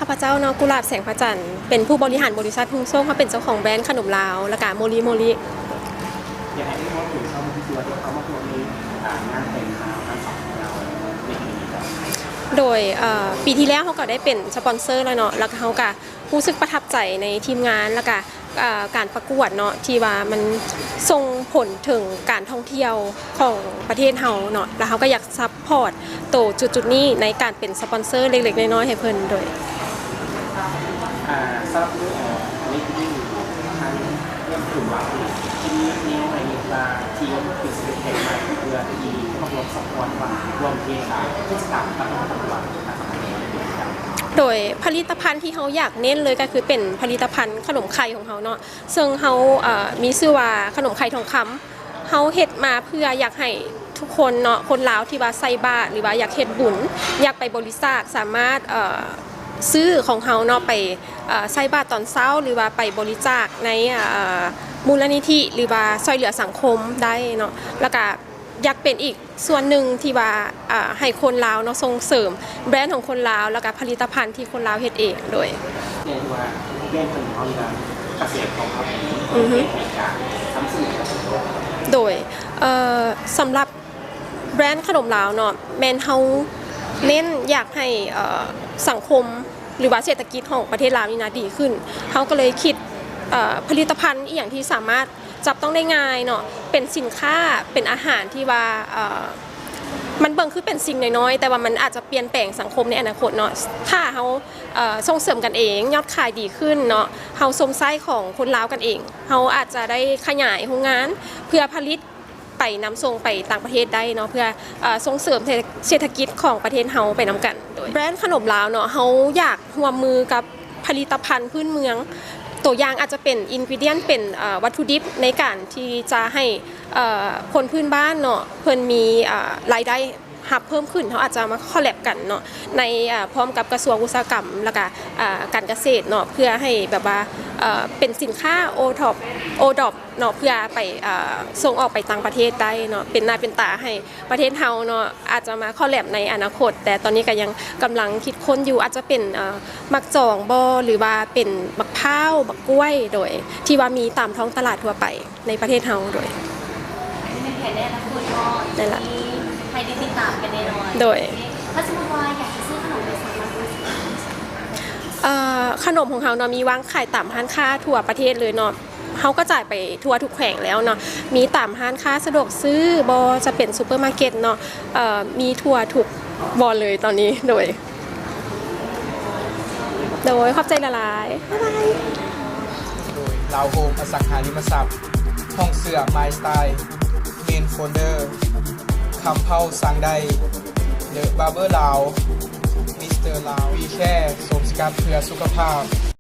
ข้าพเจ้าเนาะกุหลาบแสงพระจันทร์เป็นผู้บริหารบริษัททุ่งส้มเขาเป็นเจ้าของแบรนด์ขนมลาวและก็โมลิอยากให้ที่ว่าถึงชอบที่ตัวที่เขามาพูดในงานแต่งงานงานสองของเราในปีนี้ครับโดยปีที่แล้วเขาก็ได้เป็นสปอนเซอร์แล้วเนาะแล้วเขาก็รู้สึกประทับใจในทีมงานแล้วก็การประกวดเนาะที่ว่ามันส่งผลถึงการท่องเที่ยวของประเทศเฮาเนาะแล้วเขาก็อยากซัพพอร์ตโตจุดนี้ในการเป็นสปอนเซอร์เล็กๆน้อยๆให้เพิ่นโดยสำหรับเรื่องนี้ที่ทางเรื่องกลุ่มเราที่นี้ในมาที่ว่าเป็นสิ่งแข็งใหม่เพื่อที่ต้องรวมสองวันว่ารวมเทศกาลตั้งแต่ต้นวันโดยผลิตภัณฑ์ที่เขาอยากเน้นเลยก็คือเป็นผลิตภัณฑ์ขนมไข่ของเขาเนาะซึ่งเขามีชื่อว่าขนมไข่ทองคำเขาเฮ็ดมาเพื่ออยากให้ทุกคนเนาะคนลาวที่ว่าใส่บาตรหรือว่าอยากเฮ็ดบุญอยากไปบริจาคสามารถซื้อของเขาเนาะไปใส่บาตรตอนเช้าหรือว่าไปบริจาคในมูลนิธิหรือว่าช่วยเหลือสังคมได้เนาะแล้วก็อยากเป็นอีกส่วนหนึ่งที่ว่าให้คนลาวเนาะส่งเสริมแบรนด์ของคนลาวแล้วก็ผลิตภัณฑ์ที่คนลาวเฮ็ดเองโดยเรียกว่าแย่งคนเขาการเกษตรของเขาในการทำสิ่งโดยสำหรับแบรนด์ขนมลาวเนาะแมนเฮาเน้นอยากให้สังคมหรือว่าเศรษฐกิจของประเทศลาวนี่นะดีขึ้นเขาก็เลยคิดผลิตภัณฑ์อย่างที่สามารถจับต้องได้ง่ายเนาะเป็นสินค้าเป็นอาหารที่ว่ามันเบิ่งคือเป็นสิ่งน้อยๆแต่ว่ามันอาจจะเปลี่ยนแปลงสังคมในอนาคตเนาะถ้าเขาส่งเสริมกันเองยอดขายดีขึ้นเนาะเขาสมไส้ของคนลาวกันเองเขาอาจจะได้ขยายโรงงานเพื่อผลิตไปนำส่งไปต่างประเทศได้เนาะเพื่อส่งเสริมเศรษฐกิจของประเทศเขาไปนำกันโดยแบรนด์ขนมลาวเนาะเขาอยากร่วมมือกับผลิตภัณฑ์พื้นเมืองตัวอย่างอาจจะเป็นอินกรีเดียนเป็นวัตถุดิบในการที่จะให้คนพื้นบ้านเนาะเพิ่นมีรายได้หับเพิ่มขึ้นเขาอาจจะมาคอลแลบกันเนาะในพร้อมกับกระทรวงอุตสาหกรรมแล้วก็การเกษตรเนาะเพื่อให้แบบว่าเป็นสินค้าโอดอปเนาะเพื่อไปส่งออกไปต่างประเทศได้เนาะเป็นหน้าเป็นตาให้ประเทศเฮาเนาะอาจจะมาคอลแลบในอนาคตแต่ตอนนี้ก็ยังกำลังคิดค้นอยู่อาจจะเป็นมักจองบอหรือว่าเป็นบักพร้าวบักกล้วยโดยที่ว่ามีตามท้องตลาดทั่วไปในประเทศเฮาโดยเป็นแผนแน่นะคุณก็นั่นแหละใครได้ติดตามกันแน่นอนโดยถ้าสมมติว่าอยากจะซื้อขนมไปสั่งมาขนมของเขาเนาะมีวางขายตามห้างค้าทั่วประเทศเลยเนาะเขาก็จ่ายไปทั่วทุกแขวงแล้วเนาะมีตามห้างค้าสะดวกซื้อบอจะเป็นซูเปอร์มาร์เก็ตเนาะมีทั่วทุกบอเลยตอนนี้โดยขอบใจละลายบ๊ายบายโดยลาวโฮมอสังหาริมทรัพย์ห้องเสื้อ My Style เมนโฟลเดอร์คำเผาสั่งได้เดอะบาร์เบอร์ลาวมิสเตอร์ลาววีแค่สมสกัดเพื่อสุขภาพ